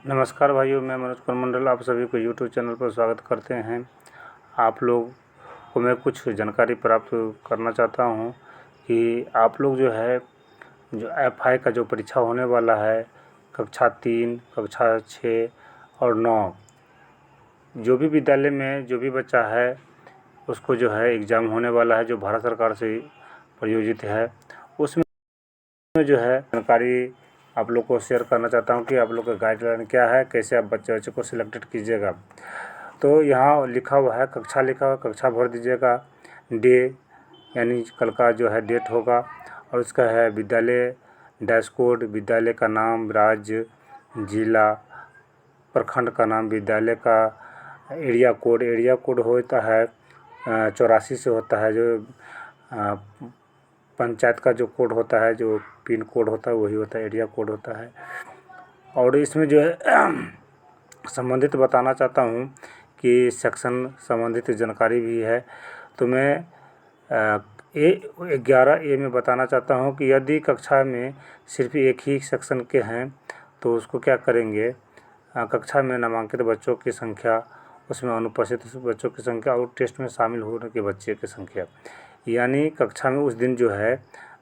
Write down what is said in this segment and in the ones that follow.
नमस्कार भाइयों, मैं मनोज कुमार मंडल आप सभी को यूट्यूब चैनल पर स्वागत करते हैं। आप लोग को मैं कुछ जानकारी प्राप्त करना चाहता हूं कि आप लोग जो है जो एफआई का जो परीक्षा होने वाला है कक्षा 3, कक्षा 6 और 9, जो भी विद्यालय में जो भी बच्चा है उसको जो है एग्ज़ाम होने वाला है जो भारत सरकार से प्रायोजित है। उसमें जो है जानकारी आप लोग को शेयर करना चाहता हूं कि आप लोग का गाइडलाइन क्या है, कैसे आप बच्चे को सिलेक्टेड कीजिएगा। तो यहाँ लिखा हुआ है कक्षा, लिखा हुआ कक्षा भर दीजिएगा, डे यानी कल का जो है डेट होगा, और उसका है विद्यालय डैशकोड, विद्यालय का नाम, राज्य, जिला, प्रखंड का नाम, विद्यालय का एरिया कोड होता है 84 से होता है, जो पंचायत का जो कोड होता है, जो पिन कोड होता है वही होता है, एरिया कोड होता है। और इसमें जो है संबंधित बताना चाहता हूँ कि सेक्शन संबंधित जानकारी भी है। तो मैं 11A में बताना चाहता हूँ कि यदि कक्षा में सिर्फ एक ही सेक्शन के हैं तो उसको क्या करेंगे, कक्षा में नामांकित बच्चों की संख्या, उसमें अनुपस्थित बच्चों की संख्या और टेस्ट में शामिल होने के बच्चे की संख्या, यानी कक्षा में उस दिन जो है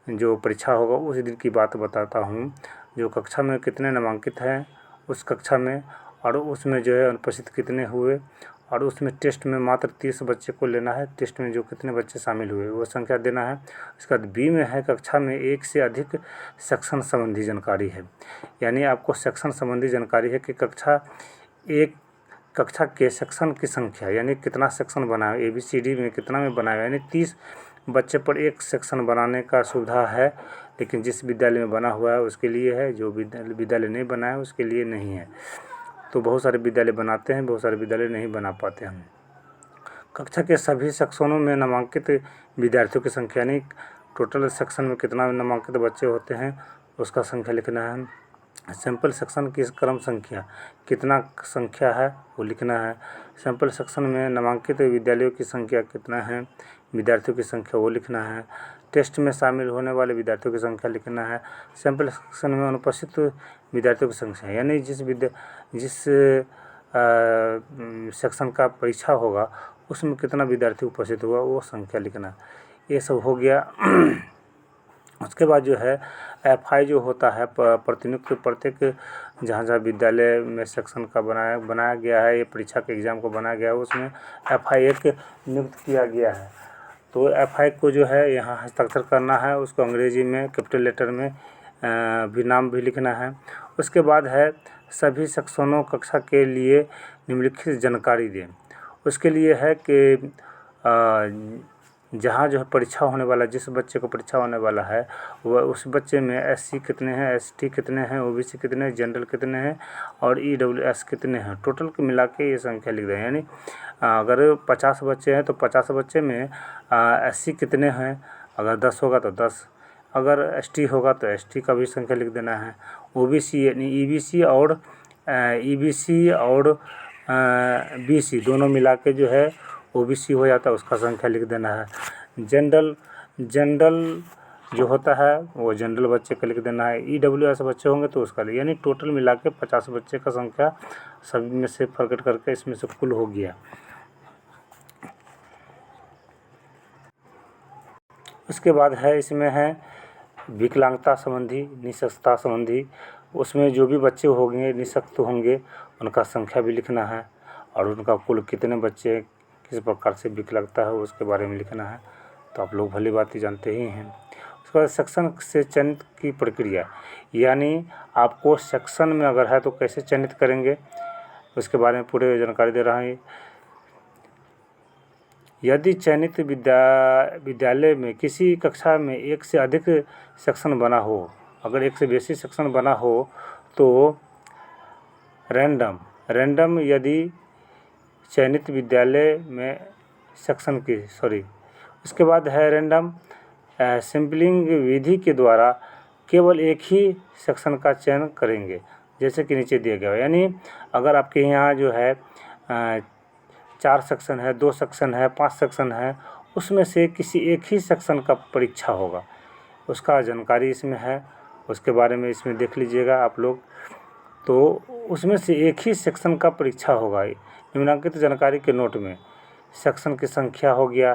जो परीक्षा होगा उस दिन की बात बताता हूँ। जो कक्षा में कितने नामांकित हैं उस कक्षा में, और उसमें जो है अनुपस्थित कितने हुए, और उसमें टेस्ट में मात्र 30 बच्चे को लेना है। टेस्ट में जो कितने बच्चे शामिल हुए वो संख्या देना है। उसके बाद बी में है कक्षा में एक से अधिक सेक्शन संबंधी जानकारी है, यानी आपको सेक्शन संबंधी जानकारी है कि कक्षा के सेक्शन की संख्या, यानी कितना सेक्शन बना है, ABCD में कितना में बनाया, यानी 30 बच्चे पर एक सेक्शन बनाने का सुविधा है। लेकिन जिस विद्यालय में बना हुआ है उसके लिए है, जो विद्यालय नहीं बना है उसके लिए नहीं है। तो बहुत सारे विद्यालय बनाते हैं, बहुत सारे विद्यालय नहीं बना पाते हैं। कक्षा के सभी सेक्शनों में नामांकित विद्यार्थियों की संख्या, यानी टोटल सेक्शन में कितना नामांकित बच्चे होते हैं उसका संख्या लिखना है। सैंपल सेक्शन की क्रम संख्या, कितना संख्या है वो लिखना है। सैंपल सेक्शन में नामांकित विद्यालयों की संख्या कितना है, विद्यार्थियों की संख्या वो लिखना है। टेस्ट में शामिल होने वाले विद्यार्थियों की संख्या लिखना है। सैंपल सेक्शन में अनुपस्थित विद्यार्थियों की संख्या, यानी जिस सेक्शन का परीक्षा होगा उसमें कितना विद्यार्थी उपस्थित हुआ वो संख्या लिखना। ये सब हो गया। उसके बाद जो है एफआई जो होता है प्रतिनियुक्त प्रत्येक जहाँ विद्यालय में सेक्शन का बनाया गया है, ये परीक्षा के एग्ज़ाम को बनाया गया है, उसमें एफआई एक नियुक्त किया गया है। तो एफआई को जो है यहाँ हस्ताक्षर करना है, उसको अंग्रेजी में कैपिटल लेटर में भी नाम भी लिखना है। उसके बाद है सभी सेक्शनों कक्षा के लिए निम्नलिखित जानकारी दें। उसके लिए है कि जहाँ जो है परीक्षा होने वाला, जिस बच्चे को परीक्षा होने वाला है वह उस बच्चे में SC कितने हैं, ST कितने हैं, OBC कितने हैं, जनरल कितने हैं और EWS कितने हैं, टोटल के मिला के ये संख्या लिख दें। यानी अगर 50 बच्चे हैं तो 50 बच्चे में SC कितने हैं, अगर 10 होगा तो 10, अगर ST होगा तो ST का भी संख्या लिख देना है। OBC यानी EBC और BC दोनों मिला के जो है OBC हो जाता है, उसका संख्या लिख देना है। जनरल जो होता है वो जनरल बच्चे का लिख देना है। EWS बच्चे होंगे तो उसका, यानी टोटल मिला के 50 बच्चे का संख्या सभी में से प्रकट करके इसमें से कुल हो गया। उसके बाद है इसमें है विकलांगता संबंधी, निःशक्तता संबंधी, उसमें जो भी बच्चे होंगे निःशक्त होंगे उनका संख्या भी लिखना है, और उनका कुल कितने बच्चे किस प्रकार से विकलांगता है उसके बारे में लिखना है। तो आप लोग भली बात ही जानते ही हैं। उसके बाद सेक्शन से चयनित की प्रक्रिया, यानी आपको सेक्शन में अगर है तो कैसे चयनित करेंगे उसके बारे में पूरे जानकारी दे रहा है। यदि चयनित विद्यालय में किसी कक्षा में एक से अधिक सेक्शन बना हो, अगर एक से बेसी सेक्शन बना हो तो रैंडम यदि चयनित विद्यालय में सेक्शन की उसके बाद है रैंडम सैम्पलिंग विधि के द्वारा केवल एक ही सेक्शन का चयन करेंगे, जैसे कि नीचे दिया गया है। यानी अगर आपके यहाँ जो है 4 सेक्शन है, 2 सेक्शन है, 5 सेक्शन है, उसमें से किसी एक ही सेक्शन का परीक्षा होगा, उसका जानकारी इसमें है, उसके बारे में इसमें देख लीजिएगा आप लोग। तो उसमें से एक ही सेक्शन का परीक्षा होगा। निम्नांकित जानकारी के नोट में सेक्शन की संख्या हो गया,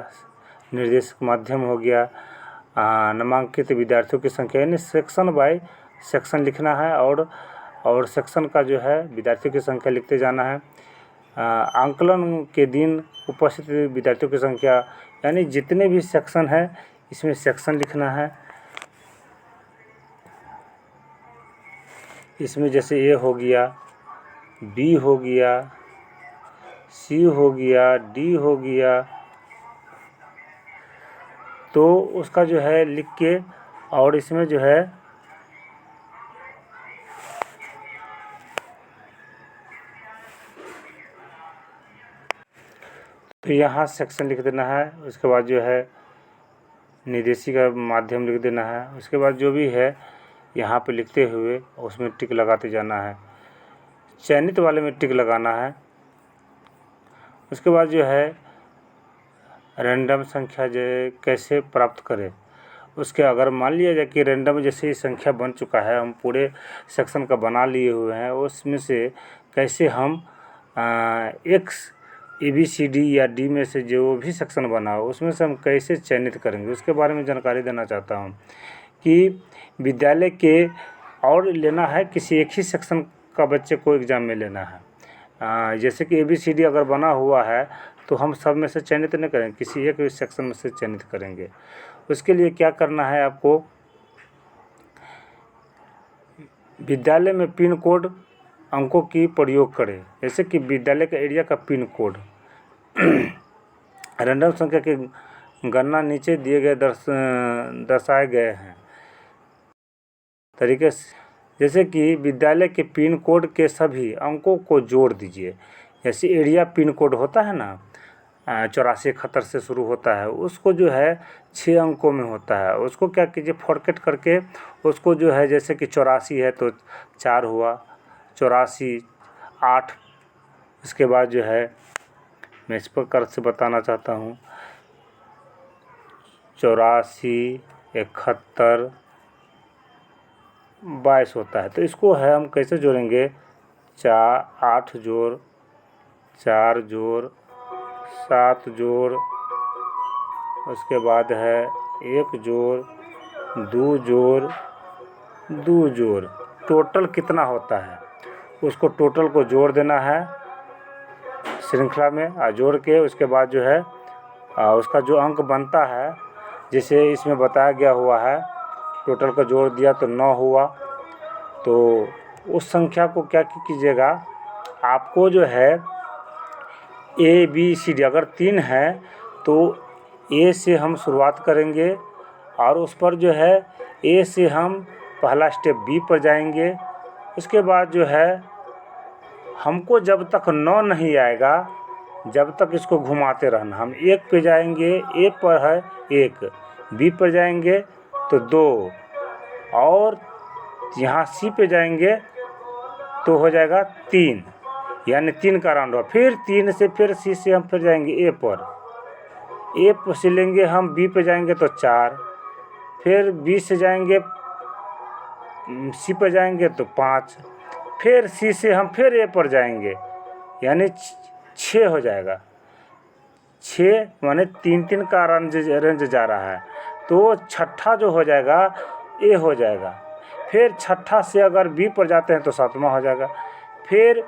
निर्देशक माध्यम हो गया, नामांकित विद्यार्थियों की संख्या, यानी सेक्शन बाय सेक्शन लिखना है और सेक्शन का जो है विद्यार्थियों की संख्या लिखते जाना है। आंकलन के दिन उपस्थित विद्यार्थियों की संख्या, यानी जितने भी सेक्शन है इसमें सेक्शन लिखना है। इसमें जैसे ए हो गया, बी हो गया, सी हो गया, डी हो गया, तो उसका जो है लिख के, और इसमें जो है तो यहाँ सेक्शन लिख देना है। उसके बाद जो है निर्देशिका माध्यम लिख देना है। उसके बाद जो भी है यहाँ पे लिखते हुए उसमें टिक लगाते जाना है, चयनित वाले में टिक लगाना है। उसके बाद जो है रैंडम संख्या जो कैसे प्राप्त करें, उसके अगर मान लिया जाए कि रैंडम जैसे ही संख्या बन चुका है, हम पूरे सेक्शन का बना लिए हुए हैं, उसमें से कैसे हम एक्स ABCD या डी में से जो भी सेक्शन बना हो उसमें से हम कैसे चयनित करेंगे, उसके बारे में जानकारी देना चाहता हूँ कि विद्यालय के और लेना है, किसी एक ही सेक्शन का बच्चे को एग्ज़ाम में लेना है। जैसे कि ABCD अगर बना हुआ है तो हम सब में से चयनित नहीं करेंगे, किसी एक सेक्शन में से चयनित करेंगे। उसके लिए क्या करना है, आपको विद्यालय में पिन कोड अंकों की प्रयोग करें। जैसे कि विद्यालय का एरिया का पिन कोड रैंडम संख्या की गणना नीचे दिए गए दर्शाए गए हैं तरीके से। जैसे कि विद्यालय के पिन कोड के सभी अंकों को जोड़ दीजिए। जैसे एरिया पिन कोड होता है ना, 8471 से शुरू होता है, उसको जो है 6 अंकों में होता है। उसको क्या कीजिए, फॉरकेट करके उसको जो है, जैसे कि 84 है तो 4 हुआ, 84 8। इसके बाद जो है मैं इस प्रकार से बताना चाहता हूँ, 84 71 22 होता है। तो इसको है हम कैसे जोड़ेंगे, 8 जोड़ 4 जोड़ 7 जोड़, उसके बाद है 1 जोड़ 2 जोड़ 2 जोड़, टोटल कितना होता है उसको टोटल को जोड़ देना है श्रृंखला में, जोड़ के उसके बाद जो है उसका जो अंक बनता है, जैसे इसमें बताया गया हुआ है, टोटल का जोड़ दिया तो 9 हुआ। तो उस संख्या को क्या कीजिएगा, आपको जो है ABCD अगर 3 है तो A से हम शुरुआत करेंगे और उस पर जो है A से हम पहला स्टेप B पर जाएंगे। उसके बाद जो है हमको जब तक 9 नहीं आएगा जब तक इसको घुमाते रहना। हम 1 पे जाएंगे, A पर है 1, B पर जाएंगे तो 2, और यहाँ C पे जाएंगे तो हो जाएगा 3, यानी 3 का राउंड हुआ। फिर 3 से फिर C से हम फिर जाएंगे A पर, A से लेंगे हम B पे जाएंगे तो 4, फिर B से जाएंगे C पर जाएंगे तो 5, फिर C से हम फिर A पर जाएंगे, यानी 6 हो जाएगा। 6 माने 3-3 का रेंज जा रहा है, तो छठा जो हो जाएगा A हो जाएगा। फिर छठा से अगर B पर जाते हैं तो 7वां हो जाएगा, फिर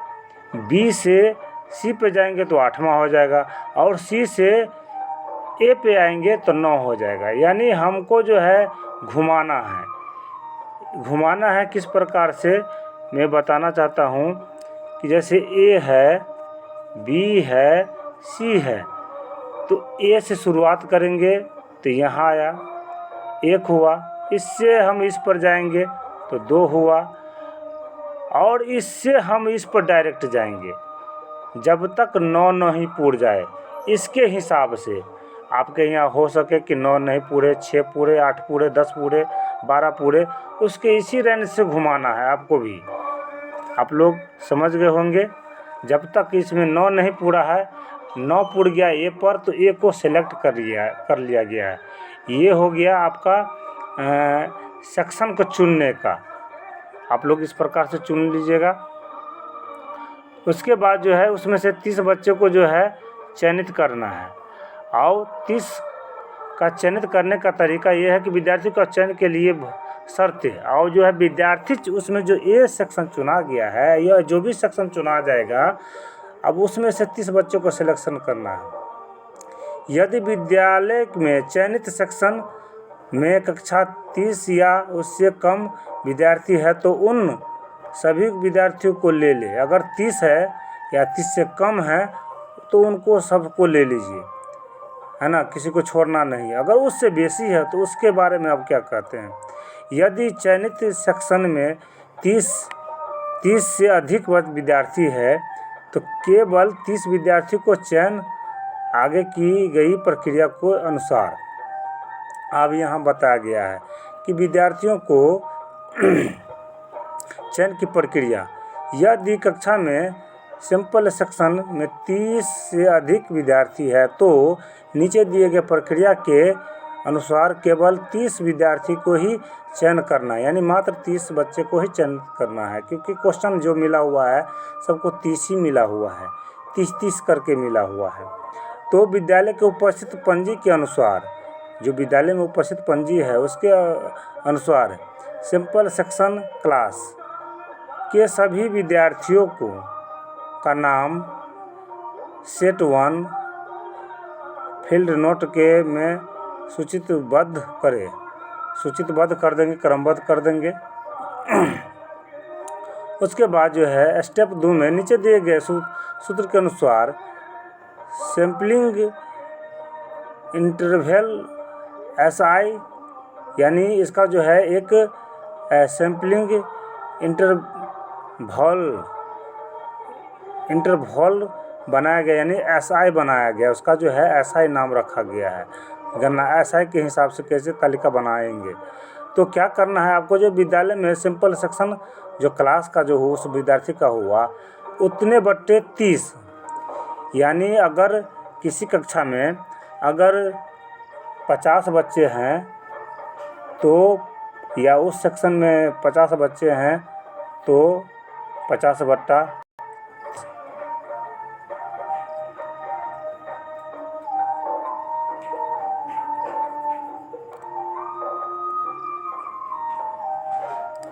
B से C पे जाएंगे तो 8वां हो जाएगा, और C से A पे आएंगे तो 9 हो जाएगा। यानी हमको जो है घुमाना है किस प्रकार से, मैं बताना चाहता हूँ कि जैसे A है, B है, C है, तो A से शुरुआत करेंगे तो यहाँ आया 1 हुआ, इससे हम इस पर जाएंगे तो 2 हुआ, और इससे हम इस पर डायरेक्ट जाएंगे जब तक 9 नहीं पूर जाए। इसके हिसाब से आपके यहाँ हो सके कि 9 नहीं पूरे, 6 पूरे, 8 पूरे, 10 पूरे, 12 पूरे, उसके इसी रेंज से घुमाना है आपको भी। आप लोग समझ गए होंगे। जब तक इसमें 9 नहीं पूरा है, 9 पूर गया A पर तो A को सेलेक्ट कर लिया गया है। ये हो गया आपका सेक्शन को चुनने का। आप लोग इस प्रकार से चुन लीजिएगा। उसके बाद जो है उसमें से 30 बच्चों को जो है चयनित करना है। और 30 का चयनित करने का तरीका ये है कि विद्यार्थी का चयन के लिए शर्तें, और जो है विद्यार्थी उसमें जो ए सेक्शन चुना गया है या जो भी सेक्शन चुना जाएगा, अब उसमें से 30 बच्चों को सिलेक्शन करना है। यदि विद्यालय में चयनित सेक्शन में कक्षा 30 या उससे कम विद्यार्थी है तो उन सभी विद्यार्थियों को ले ले। अगर 30 है या 30 से कम है तो उनको सबको ले लीजिए, है ना, किसी को छोड़ना नहीं। अगर उससे बेसी है तो उसके बारे में अब क्या कहते हैं। यदि चयनित सेक्शन में 30 से अधिक विद्यार्थी है तो केवल 30 विद्यार्थियों को चयन आगे की गई प्रक्रिया को अनुसार। अब यहाँ बताया गया है कि विद्यार्थियों को चयन की प्रक्रिया। यदि कक्षा में सिंपल सेक्शन में 30 से अधिक विद्यार्थी है तो नीचे दिए गए प्रक्रिया के अनुसार केवल 30 विद्यार्थी को ही चयन करना है, यानी मात्र 30 बच्चे को ही चयन करना है, क्योंकि क्वेश्चन जो मिला हुआ है सबको 30 ही मिला हुआ है, 30 करके मिला हुआ है। तो विद्यालय के उपस्थित पंजी के अनुसार, जो विद्यालय में उपस्थित पंजी है उसके अनुसार सिंपल सेक्शन क्लास के सभी विद्यार्थियों को का नाम सेट 1 फील्ड नोट के में सूचितबद्ध कर देंगे, क्रमबद्ध कर देंगे। उसके बाद जो है स्टेप 2 में नीचे दिए गए सूत्र के अनुसार सैम्पलिंग इंटरवल SI, यानी इसका जो है एक सैम्पलिंग इंटरवल बनाया गया, यानी SI बनाया गया। उसका जो है SI नाम रखा गया है। गणना SI के हिसाब से कैसे तालिका बनाएंगे। तो क्या करना है आपको, जो विद्यालय में सिंपल सेक्शन जो क्लास का जो हो उस विद्यार्थी का हुआ उतने बट्टे 30, यानी अगर किसी कक्षा में अगर 50 बच्चे हैं तो, या उस सेक्शन में 50 बच्चे हैं तो 50 बट्टा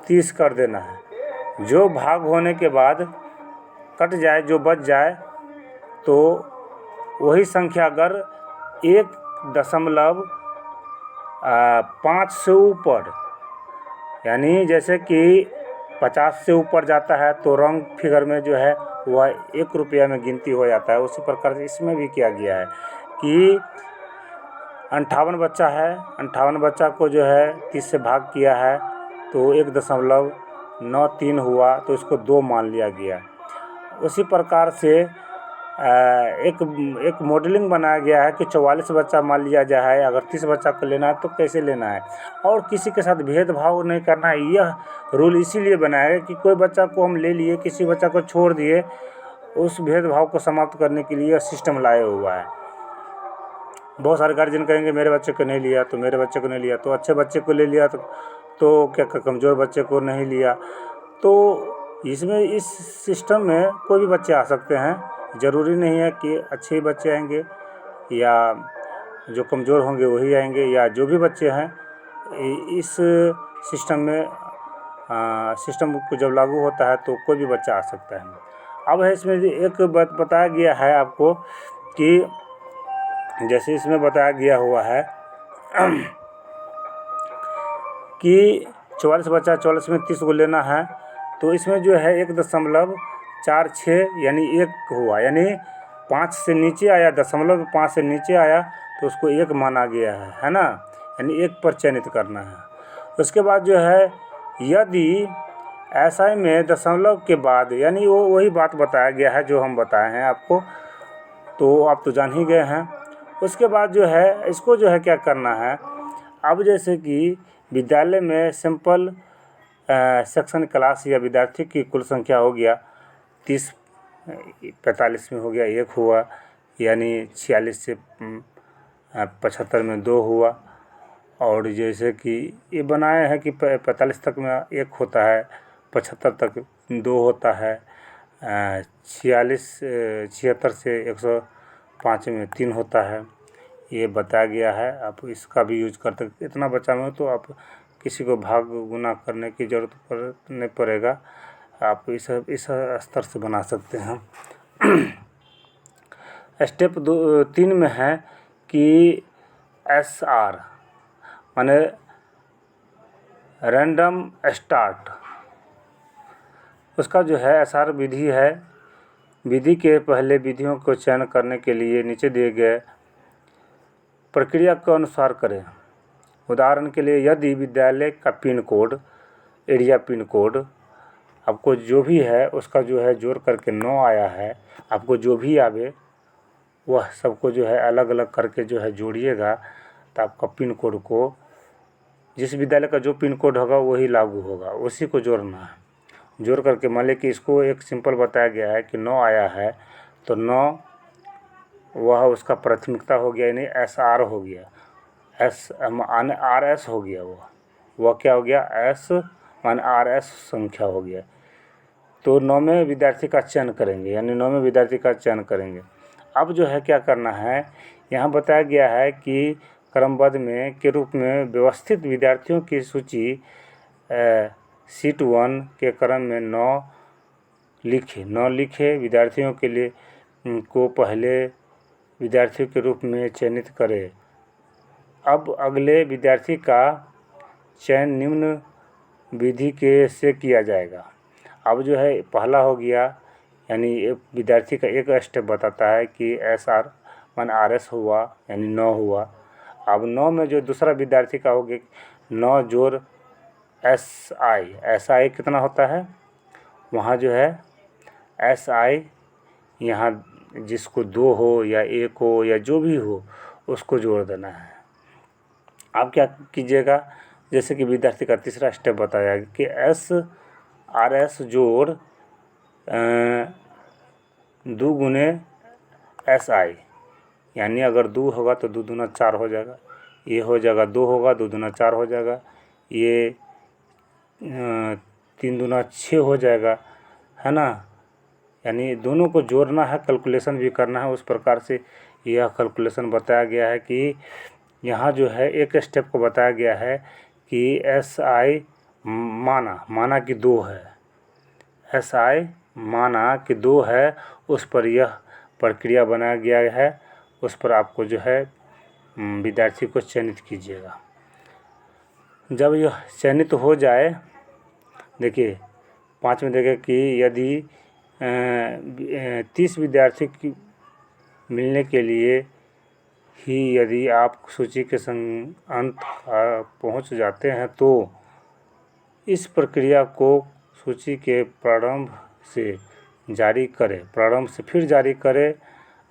30 कर देना है। जो भाग होने के बाद कट जाए, जो बच जाए, तो वही संख्या अगर 1.5 से ऊपर, यानी जैसे कि 50 से ऊपर जाता है तो रंग फिगर में जो है वह 1 रुपया में गिनती हो जाता है। उसी प्रकार से इसमें भी किया गया है कि 58 बच्चा है, 58 बच्चा को जो है 30 से भाग किया है तो 1.93 हुआ, तो इसको 2 मान लिया गया। उसी प्रकार से एक मॉडलिंग बनाया गया है कि 44 बच्चा मान लिया जाए। अगर 30 बच्चा को लेना है तो कैसे लेना है, और किसी के साथ भेदभाव नहीं करना है। यह रूल इसीलिए बनाया है कि कोई बच्चा को हम ले लिए, किसी बच्चा को छोड़ दिए, उस भेदभाव को समाप्त करने के लिए सिस्टम लाया हुआ है। बहुत सारे गार्जियन कहेंगे मेरे बच्चे को नहीं लिया तो मेरे बच्चे को नहीं लिया, तो अच्छे बच्चे को ले लिया तो क्या कमज़ोर बच्चे को नहीं लिया। तो इसमें इस सिस्टम में कोई भी बच्चे आ सकते हैं। ज़रूरी नहीं है कि अच्छे ही बच्चे आएंगे या जो कमज़ोर होंगे वही आएंगे, या जो भी बच्चे हैं इस सिस्टम में सिस्टम को जब लागू होता है तो कोई भी बच्चा आ सकता है। अब है इसमें एक बात बताया गया है आपको कि जैसे इसमें बताया गया हुआ है कि 44 बच्चा, 44 में 30 को लेना है, तो इसमें जो है 1.46 यानी 1 हुआ, यानी 5 से नीचे आया, 0.5 से नीचे आया तो उसको 1 माना गया है ना, यानी 1 पर चयनित करना है। उसके बाद जो है यदि SI में दशमलव के बाद, यानी वो वही बात बताया गया है जो हम बताए हैं आपको, तो आप तो जान ही गए हैं। उसके बाद जो है इसको जो है क्या करना है, अब जैसे कि विद्यालय में सिंपल सेक्शन क्लास या विद्यार्थी की कुल संख्या हो गया 30, 45 में हो गया 1 हुआ, यानी 46 से 75 में 2 हुआ। और जैसे कि ये बनाए हैं कि 45 तक में 1 होता है, 75 तक 2 होता है, 76 से 105 में 3 होता है, ये बताया गया है। आप इसका भी यूज कर सकते। इतना बचा में हो तो आप किसी को भाग गुना करने की ज़रूरत नहीं पड़ेगा, आप इस स्तर से बना सकते हैं। स्टेप 3 में है कि SR माने रैंडम स्टार्ट, उसका जो है SR विधि है। विधि के पहले विधियों को चयन करने के लिए नीचे दिए गए प्रक्रिया के अनुसार करें। उदाहरण के लिए यदि विद्यालय का pin code, area pin code आपको जो भी है उसका जो है जोड़ करके 9 आया है, आपको जो भी आवे वह सबको जो है अलग अलग करके जो है जोड़िएगा, तो आपका पिन कोड को जिस विद्यालय का जो पिन कोड होगा वही लागू होगा, उसी को जोड़ना है। जोड़ करके मान लीजिए कि इसको एक सिंपल बताया गया है कि 9 आया है, तो 9 वह उसका प्राथमिकता हो गया, यानी SR हो गया, RS हो गया, वह क्या हो गया, S माने RS संख्या हो गया। तो 9वें विद्यार्थी का चयन करेंगे, यानी 9वें विद्यार्थी का चयन करेंगे। अब जो है क्या करना है, यहाँ बताया गया है कि क्रमबद्ध में के रूप में व्यवस्थित विद्यार्थियों की सूची शीट 1 के क्रम में 9 लिखे विद्यार्थियों के लिए को पहले विद्यार्थियों के रूप में चयनित करें। अब अगले विद्यार्थी का चयन निम्न विधि के से किया जाएगा। अब जो है पहला हो गया, यानी एक विद्यार्थी का एक स्टेप बताता है कि SR मान RS हुआ, यानी 9 हुआ। अब 9 में जो दूसरा विद्यार्थी का हो गया 9 जोड़ SI कितना होता है, वहाँ जो है SI यहाँ जिसको 2 हो या 1 हो या जो भी हो उसको जोड़ देना है। आप क्या कीजिएगा, जैसे कि विद्यार्थी का तीसरा स्टेप बताया कि SRS जोड़ 2 गुने SI, यानी अगर 2 होगा तो 2 दूना 4 हो जाएगा, ये हो जाएगा 2 होगा 2 दूना 4 हो जाएगा, ये 3 दूना 6 हो जाएगा, है ना। यानी दोनों को जोड़ना है, कैलकुलेशन भी करना है। उस प्रकार से यह कैलकुलेशन बताया गया है कि यहाँ जो है एक स्टेप को बताया गया है कि SI माना कि 2 है, SI माना कि 2 है, उस पर यह प्रक्रिया बनाया गया है, उस पर आपको जो है विद्यार्थी को चयनित कीजिएगा। जब यह चयनित हो जाए, देखिए 5 में देखें कि यदि 30 विद्यार्थी की मिलने के लिए ही यदि आप सूची के अंत पहुंच जाते हैं तो इस प्रक्रिया को सूची के प्रारंभ से फिर जारी करें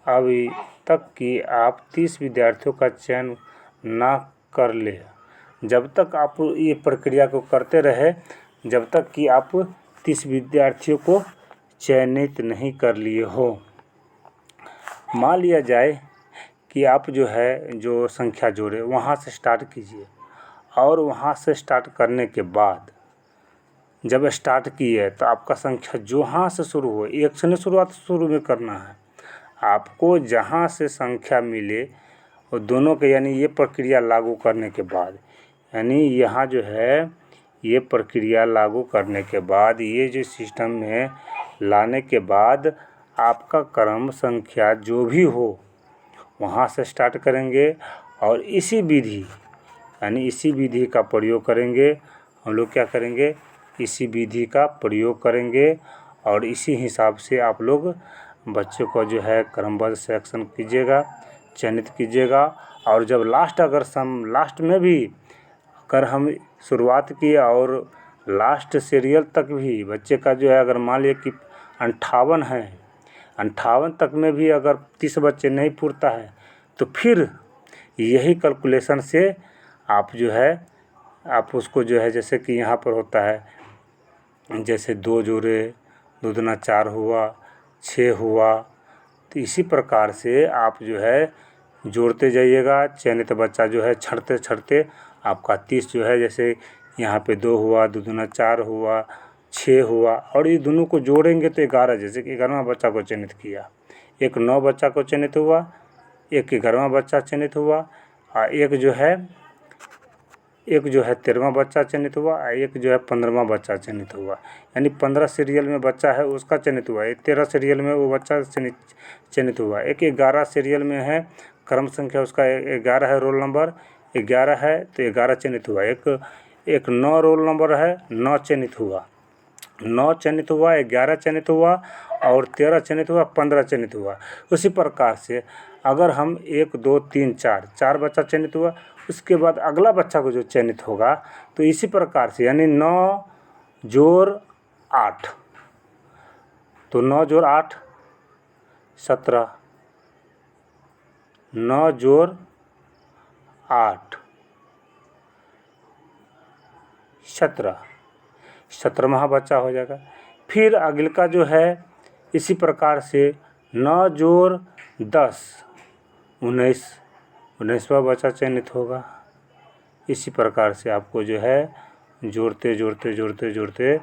अभी तक कि आप 30 विद्यार्थियों का चयन ना कर ले। जब तक आप ये प्रक्रिया को करते रहे जब तक कि आप 30 विद्यार्थियों को चयनित नहीं कर लिए हो। मान लिया जाए कि आप जो है जो संख्या जोड़े वहाँ से स्टार्ट कीजिए, और वहाँ से स्टार्ट करने के बाद जब स्टार्ट किए तो आपका संख्या जहाँ से शुरू हो, एक से शुरुआत शुरू में करना है। आपको जहाँ से संख्या मिले वो दोनों के, यानी ये प्रक्रिया लागू करने के बाद, यानी यहाँ जो है ये प्रक्रिया लागू करने के बाद, ये जो सिस्टम में लाने के बाद आपका क्रम संख्या जो भी हो वहाँ से स्टार्ट करेंगे और इसी विधि यानी इसी विधि का प्रयोग करेंगे। हम लोग क्या करेंगे, इसी विधि का प्रयोग करेंगे और इसी हिसाब से आप लोग बच्चों को जो है क्रमबद्ध सिलेक्शन कीजिएगा, चयनित कीजिएगा। और जब लास्ट में भी अगर हम शुरुआत किए और लास्ट सीरियल तक भी बच्चे का जो है, अगर मान लिया कि 58 है, 58 तक में भी अगर 30 बच्चे नहीं पूरता है तो फिर यही कैलकुलेशन से आप जो है आप उसको जो है, जैसे कि यहाँ पर होता है जैसे 2 जोड़े 2 दूना 4 हुआ, 6 हुआ, तो इसी प्रकार से आप जो है जोड़ते जाइएगा। चयनित बच्चा जो है छँटते आपका 30 जो है, जैसे यहाँ पे 2 हुआ, 2 दूना 4 हुआ, 6 हुआ, और ये दोनों को जोड़ेंगे तो 11। जैसे कि 11वां बच्चा को चयनित किया, एक 9 बच्चा को चयनित हुआ, एक 11वां बच्चा चयनित हुआ, और एक जो है 13वां बच्चा चयनित हुआ, और एक जो है 15वां बच्चा चयनित हुआ। यानी 15 सीरियल में बच्चा है उसका चयनित हुआ, एक 13 सीरियल में वो बच्चा चयनित हुआ, एक 11 सीरियल में है, क्रम संख्या उसका 11 है, रोल नंबर 11 है तो 11 चयनित हुआ। एक 9 रोल नंबर है, 9 चयनित हुआ, 9 चयनित हुआ, 11 चयनित हुआ, और 13 चयनित हुआ, 15 चयनित हुआ। उसी प्रकार से अगर हम 1 2 3 4 बच्चा चयनित हुआ, उसके बाद अगला बच्चा को जो चयनित होगा तो इसी प्रकार से, यानी 9 जोड़ 8, तो 9 जोड़ 8 17, 9 जोड़ 8 17, 17वां बच्चा हो जाएगा। फिर अगले का जो है इसी प्रकार से 9 जोड़ 10 19, 19वां बच्चा चयनित होगा। इसी प्रकार से आपको जो है जोड़ते जोड़ते जोड़ते जोड़ते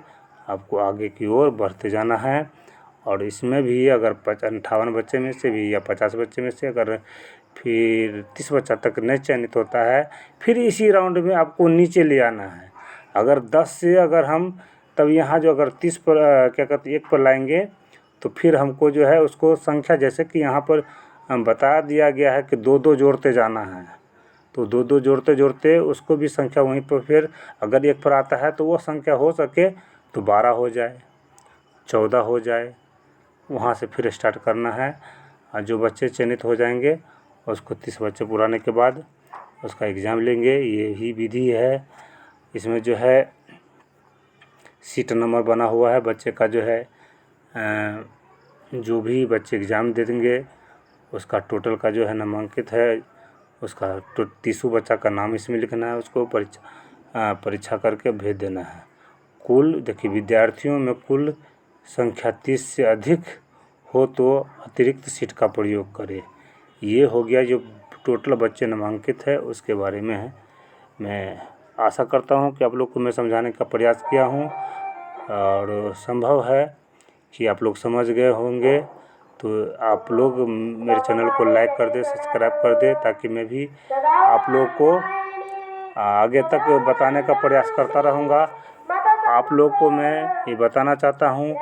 आपको आगे की ओर बढ़ते जाना है। और इसमें भी अगर 58 बच्चे में से भी या 50 बच्चे में से अगर फिर 30 बच्चा तक नहीं चयनित होता है, फिर इसी राउंड में आपको नीचे ले आना है। अगर 10 से अगर हम तब यहाँ जो अगर 30 पर क्या कहते 1 पर लाएंगे तो फिर हमको जो है उसको संख्या, जैसे कि यहाँ पर बता दिया गया है कि 2-2 जोड़ते जाना है, तो 2-2 जोड़ते जोड़ते उसको भी संख्या वहीं पर फिर अगर 1 पर आता है तो वो संख्या हो सके तो 12 हो जाए, 14 हो जाए, वहाँ से फिर स्टार्ट करना है। और जो बच्चे चयनित हो जाएंगे उसको 30 बच्चे पुराने के बाद उसका एग्ज़ाम लेंगे। यही विधि है। इसमें जो है सीट नंबर बना हुआ है बच्चे का, जो है जो भी बच्चे एग्ज़ाम दे देंगे उसका टोटल का जो है नामांकित है, उसका 30 बच्चा का नाम इसमें लिखना है, उसको परीक्षा करके भेज देना है। कुल देखिए विद्यार्थियों में कुल संख्या 30 से अधिक हो तो अतिरिक्त सीट का प्रयोग करें। ये हो गया जो टोटल बच्चे नामांकित है उसके बारे में है। मैं आशा करता हूँ कि आप लोग को मैं समझाने का प्रयास किया हूँ और संभव है कि आप लोग समझ गए होंगे। तो आप लोग मेरे चैनल को लाइक कर दे, सब्सक्राइब कर दे, ताकि मैं भी आप लोग को आगे तक बताने का प्रयास करता रहूँगा। आप लोग को मैं ये बताना चाहता हूँ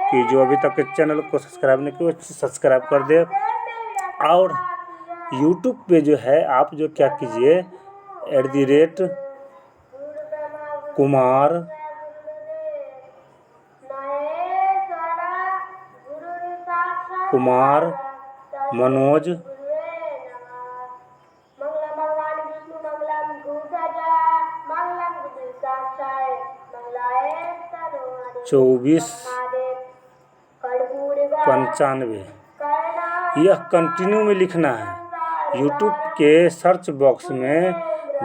कि जो अभी तक इस चैनल को सब्सक्राइब नहीं किया सब्सक्राइब कर दे। और यूट्यूब पे जो है आप जो क्या कीजिए @कुमार मनोज 2495 यह कंटिन्यू में लिखना है। यूट्यूब के सर्च बॉक्स में,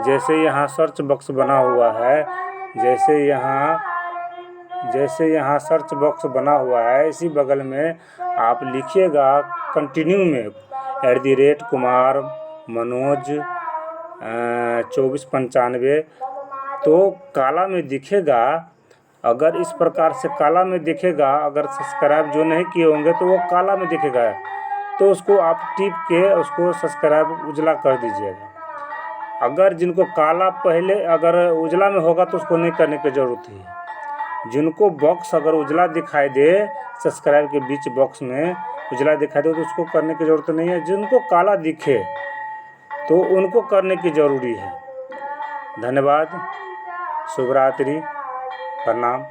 जैसे यहाँ सर्च बॉक्स बना हुआ है, जैसे यहाँ सर्च बॉक्स बना हुआ है, इसी बगल में आप लिखिएगा कंटिन्यू में @कुमार मनोज 2495, तो काला में दिखेगा। अगर इस प्रकार से काला में दिखेगा, अगर सब्सक्राइब जो नहीं किए होंगे तो वो काला में दिखेगा, तो उसको आप टिप के उसको सब्सक्राइब उजला कर दीजिएगा। अगर जिनको काला पहले अगर उजला में होगा तो उसको नहीं करने की ज़रूरत है। जिनको बॉक्स अगर उजला दिखाई दे, सब्सक्राइब के बीच बॉक्स में उजला दिखाई दे तो उसको करने की ज़रूरत नहीं है। जिनको काला दिखे तो उनको करने की ज़रूरी है। धन्यवाद, शुभ रात्रि, प्रणाम।